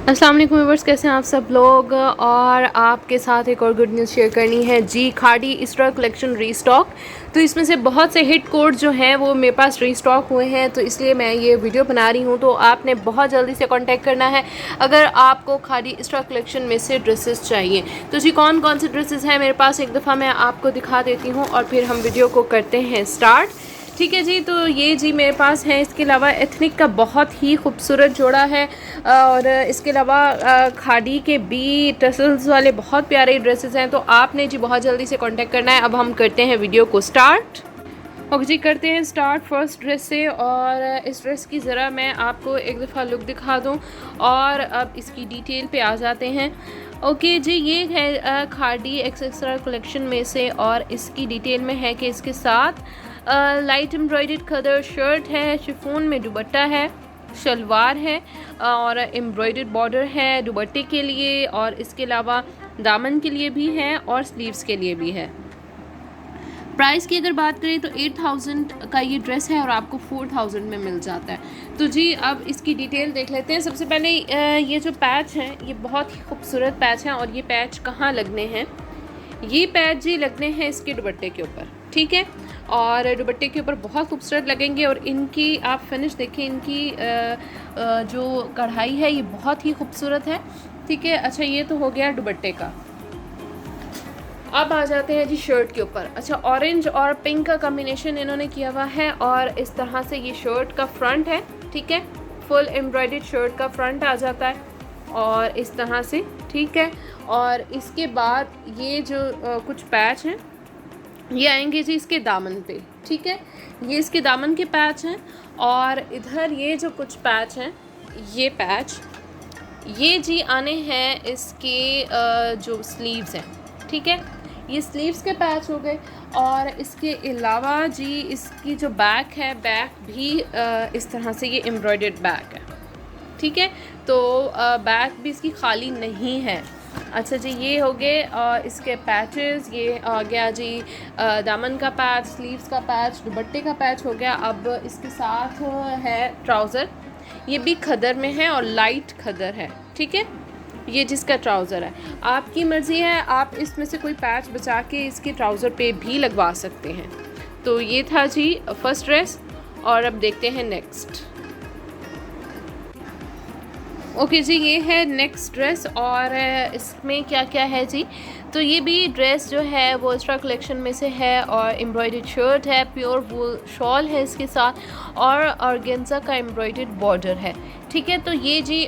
अस्सलाम वालेकुम व्यूअर्स, कैसे हैं आप सब लोग। और आपके साथ एक और गुड न्यूज़ शेयर करनी है जी। खाड़ी इस्ट्रा कलेक्शन रीस्टॉक। तो इसमें से बहुत से हिट कोड जो हैं वो मेरे पास रीस्टॉक हुए हैं, तो इसलिए मैं ये वीडियो बना रही हूँ। तो आपने बहुत जल्दी से कांटेक्ट करना है अगर आपको खाड़ी इस्ट्रा कलेक्शन में से ड्रेसेस चाहिए। तो जी कौन कौन से ड्रेसेस हैं मेरे पास, एक दफ़ा मैं आपको दिखा देती हूँ और फिर हम वीडियो को करते हैं स्टार्ट। ठीक है जी। तो ये जी मेरे पास है। इसके अलावा एथनिक का बहुत ही खूबसूरत जोड़ा है और इसके अलावा खादी के बी टसल्स वाले बहुत प्यारे ड्रेसेस हैं। तो आपने जी बहुत जल्दी से कांटेक्ट करना है। अब हम करते हैं वीडियो को स्टार्ट। ओके जी, करते हैं स्टार्ट फर्स्ट ड्रेस से। और इस ड्रेस की ज़रा मैं आपको एक दफ़ा लुक दिखा दूं और अब इसकी डिटेल पे आ जाते हैं। ओके जी, ये है खादी एक्सेसरी कलेक्शन में से और इसकी डिटेल में है कि इसके साथ लाइट एम्ब्रॉयडर्ड खदर शर्ट है, शिफॉन में दुपट्टा है, शलवार है और एम्ब्रॉयडर्ड बॉर्डर है दुपट्टे के लिए, और इसके अलावा दामन के लिए भी है और स्लीव्स के लिए भी है। प्राइस की अगर बात करें तो 8000 का ये ड्रेस है और आपको 4000 में मिल जाता है। तो जी अब इसकी डिटेल देख लेते हैं। सबसे पहले ये जो पैच है ये बहुत ही खूबसूरत पैच है। और ये पैच कहाँ लगने हैं? ये पैच जी लगने हैं इसके दुपट्टे के ऊपर, ठीक है। और दुपट्टे के ऊपर बहुत खूबसूरत लगेंगे और इनकी आप फिनिश देखें, इनकी जो कढ़ाई है ये बहुत ही खूबसूरत है, ठीक है। अच्छा, ये तो हो गया दुपट्टे का। अब आ जाते हैं जी शर्ट के ऊपर। अच्छा, ऑरेंज और पिंक का कॉम्बिनेशन इन्होंने किया हुआ है और इस तरह से ये शर्ट का फ्रंट है, ठीक है। फुल एम्ब्रॉयडर्ड शर्ट का फ्रंट आ जाता है और इस तरह से, ठीक है। और इसके बाद ये जो कुछ पैच हैं ये आएंगे जी इसके दामन पे, ठीक है। ये इसके दामन के पैच हैं। और इधर ये जो कुछ पैच हैं, ये पैच ये जी आने हैं इसके जो स्लीव्स हैं, ठीक है। ये स्लीव्स के पैच हो गए। और इसके अलावा जी इसकी जो बैक है, बैक भी इस तरह से ये एम्ब्रॉयडर्ड बैक है, ठीक है। तो बैक भी इसकी खाली नहीं है। अच्छा जी, ये हो गए इसके पैचेस। ये आ गया जी दामन का पैच, स्लीव्स का पैच, दुपट्टे का पैच हो गया। अब इसके साथ है ट्राउज़र। ये भी खदर में है और लाइट खदर है, ठीक है। ये जिसका ट्राउज़र है, आपकी मर्ज़ी है, आप इसमें से कोई पैच बचा के इसके ट्राउज़र पे भी लगवा सकते हैं। तो ये था जी फर्स्ट ड्रेस। और अब देखते हैं नेक्स्ट। ओके जी, ये है नेक्स्ट ड्रेस और इसमें क्या क्या है जी। तो ये भी ड्रेस जो है वो एक्स्ट्रा कलेक्शन में से है और एम्ब्रॉयडर्ड शर्ट है, प्योर वूल शॉल है इसके साथ और ऑर्गेन्जा का एम्ब्रॉयडर्ड बॉर्डर है, ठीक है। तो ये जी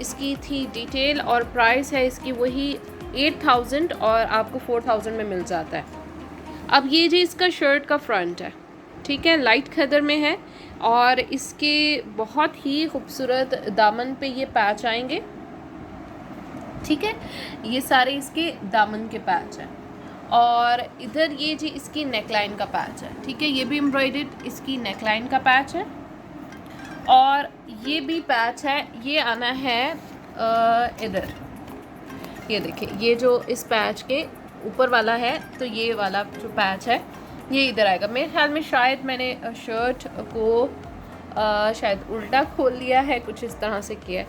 इसकी थी डिटेल और प्राइस है इसकी वही 8000 और आपको 4000 में मिल जाता है। अब ये जी इसका शर्ट का फ्रंट है, ठीक है, लाइट खदर में है और इसके बहुत ही खूबसूरत दामन पे ये पैच आएंगे, ठीक है। ये सारे इसके दामन के पैच हैं। और इधर ये जी इसकी नेकलाइन का पैच है, ठीक है। ये भी एम्ब्रॉयडर्ड इसकी नेकलाइन का पैच है और ये भी पैच है। ये आना है इधर, ये देखिए, ये जो इस पैच के ऊपर वाला है, तो ये वाला जो पैच है ये इधर आएगा। मेरे ख्याल में शायद मैंने शर्ट को शायद उल्टा खोल लिया है, कुछ इस तरह से किया है,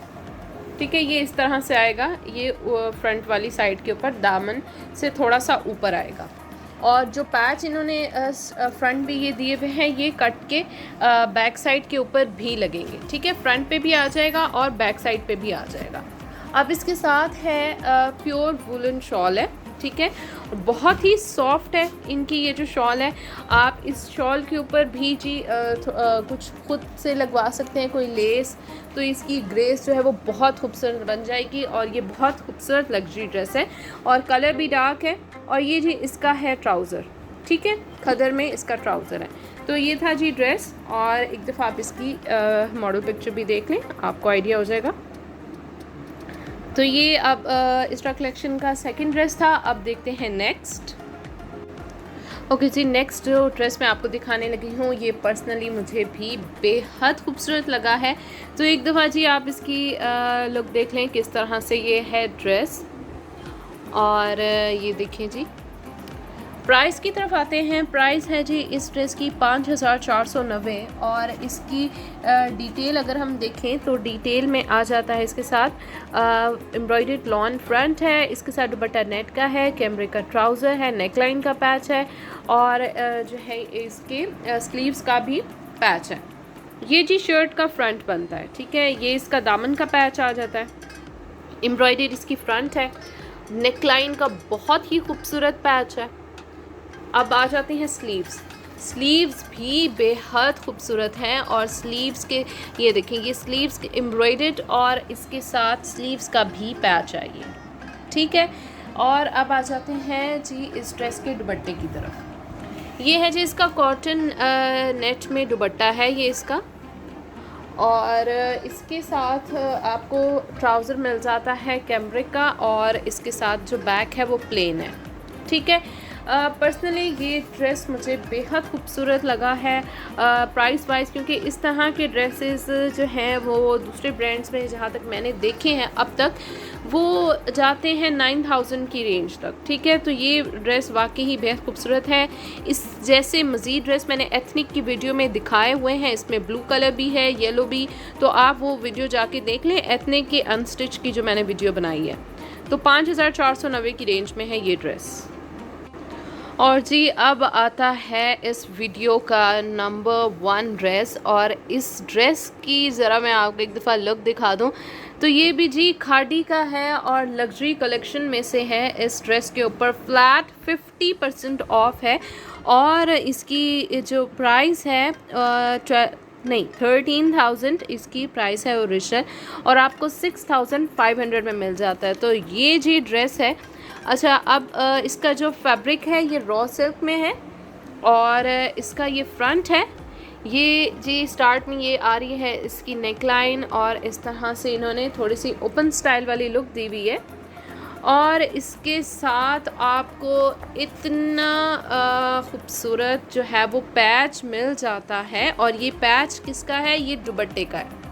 ठीक है। ये इस तरह से आएगा, ये फ्रंट वाली साइड के ऊपर दामन से थोड़ा सा ऊपर आएगा। और जो पैच इन्होंने फ्रंट भी ये दिए हुए हैं, ये कट के बैक साइड के ऊपर भी लगेंगे, ठीक है। फ्रंट पे भी आ जाएगा और बैक साइड पे भी आ जाएगा। अब इसके साथ है प्योर वूलन शॉल है, ठीक है। बहुत ही सॉफ्ट है इनकी ये जो शॉल है। आप इस शॉल के ऊपर भी जी कुछ खुद से लगवा सकते हैं, कोई लेस, तो इसकी ग्रेस जो है वो बहुत खूबसूरत बन जाएगी। और ये बहुत खूबसूरत लग्जरी ड्रेस है और कलर भी डार्क है। और ये जी इसका है ट्राउज़र, ठीक है, खदर में इसका ट्राउज़र है। तो ये था जी ड्रेस। और एक दफ़ा आप इसकी मॉडल पिक्चर भी देख लें, आपको आइडिया हो जाएगा। तो ये अब एक्स्ट्रा कलेक्शन का सेकंड ड्रेस था। अब देखते हैं नेक्स्ट। ओके जी, नेक्स्ट जो ड्रेस मैं आपको दिखाने लगी हूँ ये पर्सनली मुझे भी बेहद खूबसूरत लगा है। तो एक दफ़ा जी आप इसकी लुक देख लें, किस तरह से ये है ड्रेस। और ये देखें जी, प्राइस की तरफ आते हैं। प्राइस है जी इस ड्रेस की 5490 और इसकी डिटेल अगर हम देखें तो डिटेल में आ जाता है इसके साथ एम्ब्रॉयडर्ड लॉन फ्रंट है, इसके साथ दुपट्टा नेट का है, कैमरे का ट्राउज़र है, नेकलाइन का पैच है और जो है इसके स्लीव्स का भी पैच है। ये जी शर्ट का फ्रंट बनता है, ठीक है। ये इसका दामन का पैच आ जाता है, एम्ब्रॉयडर्ड इसकी फ्रंट है, नेकलाइन का बहुत ही खूबसूरत पैच है। अब आ जाते हैं स्लीव्स। स्लीव्स भी बेहद खूबसूरत हैं और स्लीव्स के ये देखें, ये स्लीव्स के एम्ब्रॉयडर्ड और इसके साथ स्लीव्स का भी पैच है ये, ठीक है। और अब आ जाते हैं जी इस ड्रेस के दुपट्टे की तरफ। ये है जी इसका कॉटन नेट में दुपट्टा है ये इसका, और इसके साथ आपको ट्राउज़र मिल जाता है कैमरिक का और इसके साथ जो बैक है वो प्लेन है, ठीक है। पर्सनली ये ड्रेस मुझे बेहद खूबसूरत लगा है प्राइस वाइज, क्योंकि इस तरह के ड्रेसेस जो हैं वो दूसरे ब्रांड्स में जहाँ तक मैंने देखे हैं अब तक वो जाते हैं 9000 की रेंज तक, ठीक है। तो ये ड्रेस वाकई ही बेहद खूबसूरत है। इस जैसे मज़ीद ड्रेस मैंने एथनिक की वीडियो में दिखाए हुए हैं, इसमें ब्लू कलर भी है, येलो भी, तो आप वो वीडियो जाके देख लें एथनिक के अनस्टिच की जो मैंने वीडियो बनाई है। तो 5490 की रेंज में है ये ड्रेस। और जी अब आता है इस वीडियो का नंबर 1 ड्रेस, और इस ड्रेस की ज़रा मैं आपको एक दफ़ा लुक दिखा दूं तो ये भी जी खादी का है और लग्जरी कलेक्शन में से है। इस ड्रेस के ऊपर फ्लैट 50% ऑफ है और इसकी जो प्राइस है 13,000 इसकी प्राइस है ओरिजिनल, और आपको 6,500 में मिल जाता है। तो ये जी ड्रेस है। अच्छा, अब इसका जो फैब्रिक है ये रॉ सिल्क में है और इसका ये फ्रंट है। ये जी स्टार्ट में ये आ रही है इसकी नेकलाइन और इस तरह से इन्होंने थोड़ी सी ओपन स्टाइल वाली लुक दी हुई है, और इसके साथ आपको इतना खूबसूरत जो है वो पैच मिल जाता है। और ये पैच किसका है? ये दुपट्टे का है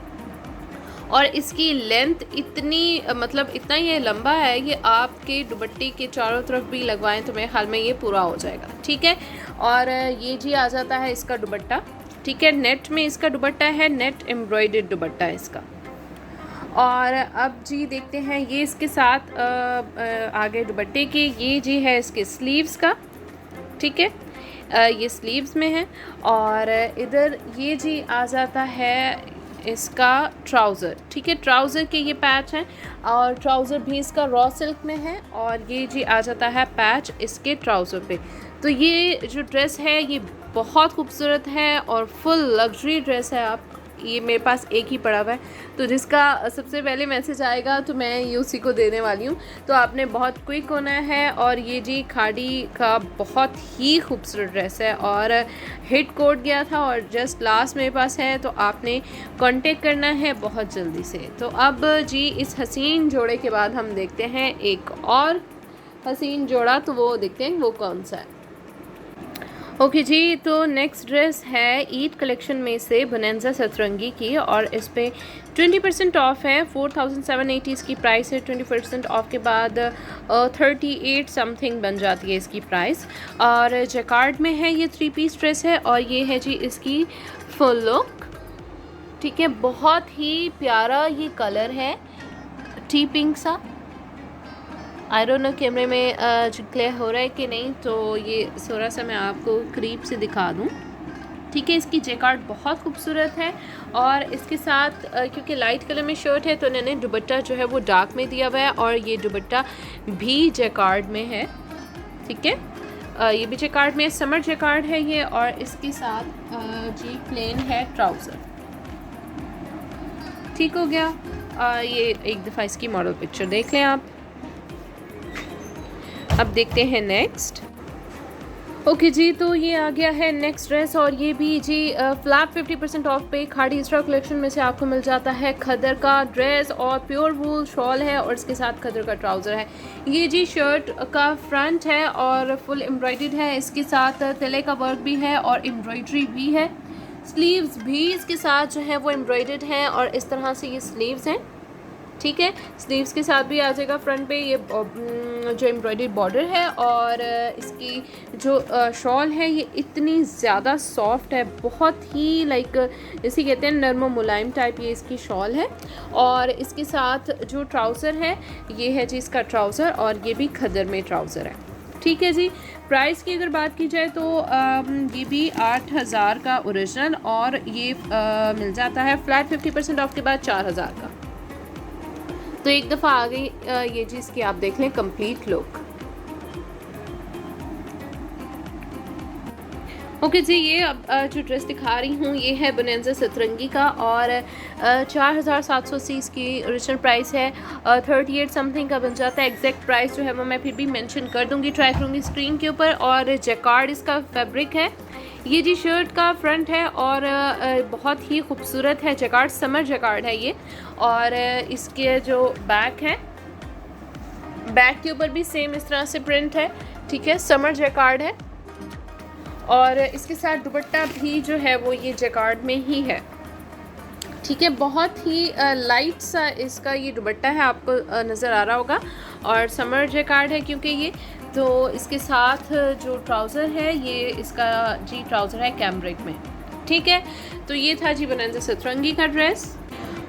और इसकी लेंथ इतनी मतलब इतना ये लंबा है, ये आपके दुपट्टे के चारों तरफ भी लगवाएं तो मेरे ख्याल में ये पूरा हो जाएगा, ठीक है। और ये जी आ जाता है इसका दुपट्टा, ठीक है। नेट में इसका दुपट्टा है, नेट एम्ब्रॉयडर्ड दुपट्टा है इसका। और अब जी देखते हैं ये इसके साथ आगे दुपट्टे के, ये जी है इसके स्लीव्स का, ठीक है। ये स्लीव्स में है और इधर ये जी आ जाता है इसका ट्राउज़र, ठीक है। ट्राउज़र के ये पैच हैं और ट्राउज़र भी इसका रॉ सिल्क में है और ये जी आ जाता है पैच इसके ट्राउज़र पे। तो ये जो ड्रेस है ये बहुत खूबसूरत है और फुल लग्जरी ड्रेस है। आप ये मेरे पास एक ही पड़ा हुआ है, तो जिसका सबसे पहले मैसेज आएगा तो मैं ये उसी को देने वाली हूँ। तो आपने बहुत क्विक होना है। और ये जी खादी का बहुत ही खूबसूरत ड्रेस है और हिट कोड गया था और जस्ट लास्ट मेरे पास है, तो आपने कांटेक्ट करना है बहुत जल्दी से। तो अब जी इस हसीन जोड़े के बाद हम देखते हैं एक और हसीन जोड़ा, तो वो देखते हैं वो कौन सा है। ओके जी, तो नेक्स्ट ड्रेस है ईद कलेक्शन में से बोनेंजा सतरंगी की और इस पे 20% ऑफ है। 4780 इसकी प्राइस है। 20% ऑफ के बाद 38 समथिंग बन जाती है इसकी प्राइस। और जैकार्ड में है, ये 3 पीस ड्रेस है और ये है जी इसकी फुल लुक, ठीक है। बहुत ही प्यारा ये कलर है, टी पिंक सा। आई डोंट नो कैमरे में क्लियर हो रहा है कि नहीं, तो ये थोड़ा सा मैं आपको करीब से दिखा दूँ, ठीक है। इसकी जैकार्ड बहुत खूबसूरत है और इसके साथ क्योंकि लाइट कलर में शर्ट है तो इन्होंने दुपट्टा जो है वो डार्क में दिया हुआ है और ये दुपट्टा भी जैकार्ड में है, ठीक है। ये भी जैकार्ड में समर जैकार्ड है ये, और इसके साथ जी प्लेन है ट्राउज़र, ठीक हो गया। ये एक दफ़ा इसकी मॉडल पिक्चर देख लें आप। अब देखते हैं नेक्स्ट। ओके जी, तो ये आ गया है नेक्स्ट ड्रेस और ये भी जी फ्लैट 50% ऑफ पे खाड़ी इसरा कलेक्शन में से आपको मिल जाता है। खदर का ड्रेस और प्योर वूल शॉल है और इसके साथ खदर का ट्राउज़र है। ये जी शर्ट का फ्रंट है और फुल एम्ब्रॉयडर्ड है, इसके साथ तले का वर्क भी है और एम्ब्रॉयडरी भी है। स्लीव्स भी इसके साथ जो है वो एम्ब्रॉयडर्ड हैं और इस तरह से ये स्लीव्स हैं, ठीक है। स्लीव्स के साथ भी आ जाएगा फ्रंट पे ये जो एम्ब्रॉयडरी बॉर्डर है, और इसकी जो शॉल है ये इतनी ज़्यादा सॉफ्ट है, बहुत ही लाइक इसे कहते हैं नरम मुलायम टाइप ये इसकी शॉल है। और इसके साथ जो ट्राउज़र है ये है जी इसका ट्राउज़र, और ये भी खदर में ट्राउज़र है। ठीक है जी। प्राइस की अगर बात की जाए तो ये भी 8,000 का ओरिजिनल, और ये मिल जाता है फ्लैट 50% ऑफ के बाद 4,000 का। तो एक दफ़ा आ गई ये चीज़ की आप देख लें कंप्लीट लुक। ओके जी, ये अब जो ड्रेस दिखा रही हूँ ये है बोनेंजा सतरंगी का, और 4,780 इसकी ओरिजिनल प्राइस है। 38 समथिंग का बन जाता है। एग्जैक्ट प्राइस जो है वो मैं फिर भी मेंशन कर दूँगी, ट्राई करूँगी स्क्रीन के ऊपर। और जैकार्ड इसका फैब्रिक है। ये जी शर्ट का फ्रंट है, और बहुत ही खूबसूरत है जैकार्ड, समर जैकार्ड है ये। और इसके जो बैक है, बैक के ऊपर भी सेम इस तरह से प्रिंट है। ठीक है, समर जैकार्ड है। और इसके साथ दुपट्टा भी जो है वो ये जैकार्ड में ही है। ठीक है, बहुत ही लाइट सा इसका ये दुपट्टा है, आपको नज़र आ रहा होगा। और समर जैकार्ड है क्योंकि ये, तो इसके साथ जो ट्राउज़र है ये इसका जी ट्राउज़र है कैमरिक में। ठीक है, तो ये था जी बोनेंजा सतरंगी का ड्रेस।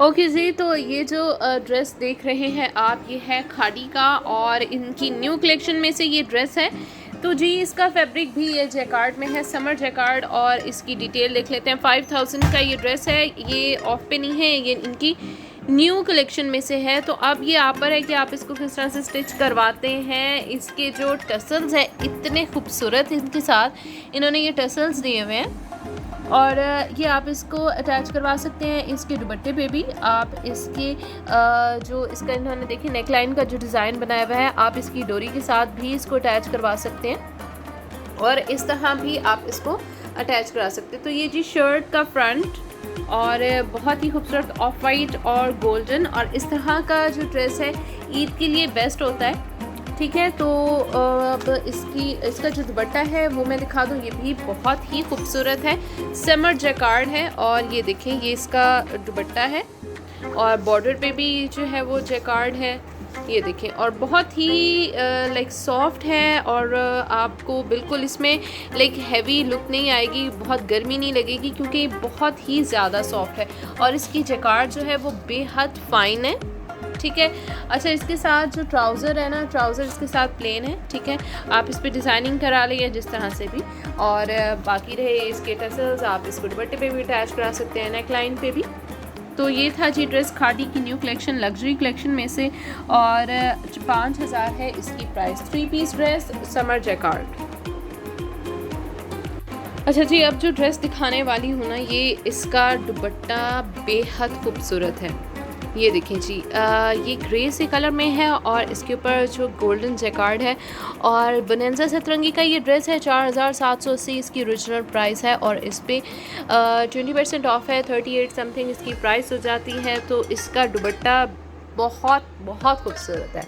ओके जी, तो ये जो ड्रेस देख रहे हैं आप ये है खाड़ी का, और इनकी न्यू कलेक्शन में से ये ड्रेस है। तो जी इसका फैब्रिक भी ये जैकार्ड में है, समर जैकार्ड। और इसकी डिटेल देख लेते हैं। 5,000 का ये ड्रेस है, ये ऑफ पे नहीं है, ये इनकी न्यू कलेक्शन में से है। तो अब ये आप पर है कि आप इसको किस तरह से स्टिच करवाते हैं। इसके जो टसल्स हैं इतने खूबसूरत इनके साथ इन्होंने ये टसल्स दिए हुए हैं, और ये आप इसको अटैच करवा सकते हैं इसके दुपट्टे पे भी। आप इसके जो इसका इन्होंने देखिए नेकलाइन का जो डिज़ाइन बनाया हुआ है, आप इसकी डोरी के साथ भी इसको अटैच करवा सकते हैं, और इस तरह भी आप इसको अटैच करा सकते हैं। तो ये जी शर्ट का फ्रंट, और बहुत ही खूबसूरत ऑफ वाइट और गोल्डन, और इस तरह का जो ड्रेस है ईद के लिए बेस्ट होता है। ठीक है, तो अब इसका जो दुपट्टा है वो मैं दिखा दूँ। ये भी बहुत ही खूबसूरत है, समर जैकार्ड है। और ये देखें ये इसका दुपट्टा है, और बॉर्डर पे भी जो है वो जैकार्ड है, ये देखें। और बहुत ही लाइक सॉफ्ट है, और आपको बिल्कुल इसमें लाइक हैवी लुक नहीं आएगी, बहुत गर्मी नहीं लगेगी, क्योंकि बहुत ही ज़्यादा सॉफ्ट है। और इसकी जैकार्ड जो है वो बेहद फ़ाइन है। ठीक है, अच्छा इसके साथ जो ट्राउज़र है ना, ट्राउज़र इसके साथ प्लेन है। ठीक है, आप इस पर डिज़ाइनिंग करा लीजिए जिस तरह से भी। और बाकी रहे इसके टसल्स, आप इसको दुपट्टे पे भी अटैच करा सकते हैं, नेक लाइन पे भी। तो ये था जी ड्रेस खाड़ी की न्यू कलेक्शन, लग्जरी कलेक्शन में से, और 5,000 है इसकी price. 3 piece dress, summer jacquard. अच्छा जी, अब जो ड्रेस दिखाने वाली हूँ ना, ये इसका दुपट्टा बेहद खूबसूरत है। ये देखें जी, ये ग्रे से कलर में है, और इसके ऊपर जो गोल्डन जैकार्ड है। और बोनेंजा सतरंगी का ये ड्रेस है, 4,780 इसकी ओरिजिनल प्राइस है, और इस पर 20% ऑफ है, 38 समथिंग इसकी प्राइस हो जाती है। तो इसका दुपट्टा बहुत बहुत खूबसूरत है।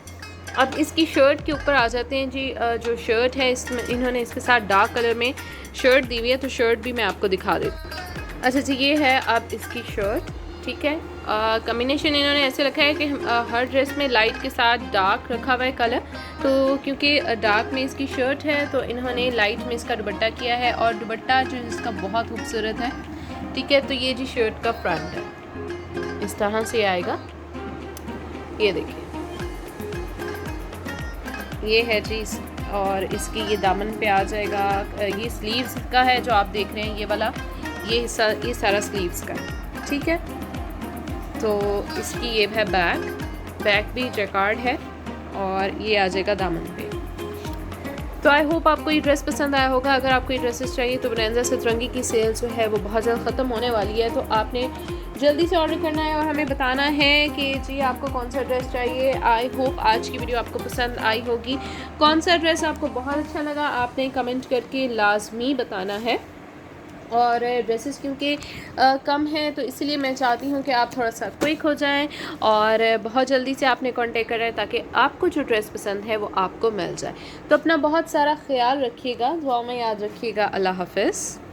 अब इसकी शर्ट के ऊपर आ जाते हैं जी। जो शर्ट है इसमें इन्होंने इसके साथ डार्क कलर में शर्ट दी हुई है, तो शर्ट भी मैं आपको दिखा देती हूँ। अच्छा जी, ये है अब इसकी शर्ट। ठीक है, कम्बिनेशन इन्होंने ऐसे रखा है कि हर ड्रेस में लाइट के साथ डार्क रखा हुआ है कलर। तो क्योंकि डार्क में इसकी शर्ट है तो इन्होंने लाइट में इसका दुपट्टा किया है, और दुपट्टा जो इसका बहुत खूबसूरत है। ठीक है, तो ये जी शर्ट का फ्रंट है, इस तरह से आएगा। ये देखिए, ये है जी, और इसकी ये दामन पे आ जाएगा। ये स्लीव्स का है जो आप देख रहे हैं, ये वाला ये हिस्सा ये सारा स्लीव्स का है। ठीक है, तो इसकी ये है बैक भी जैकार्ड है, और ये आ जाएगा दामन पे। तो आई होप आपको ये ड्रेस पसंद आया होगा। अगर आपको ये ड्रेसेस चाहिए तो बोनेंजा सतरंगी की सेल जो है वो बहुत जल्द ख़त्म होने वाली है, तो आपने जल्दी से ऑर्डर करना है और हमें बताना है कि जी आपको कौन सा ड्रेस चाहिए। आई होप आज की वीडियो आपको पसंद आई होगी। कौन सा ड्रेस आपको बहुत अच्छा लगा आपने कमेंट करके लाजमी बताना है। और ड्रेसेस क्योंकि कम हैं तो इसलिए मैं चाहती हूँ कि आप थोड़ा सा क्विक हो जाएं और बहुत जल्दी से आपने कांटेक्ट करें ताकि आपको जो ड्रेस पसंद है वो आपको मिल जाए। तो अपना बहुत सारा ख्याल रखिएगा, दुआ में याद रखिएगा। अल्लाह हाफ़िज़।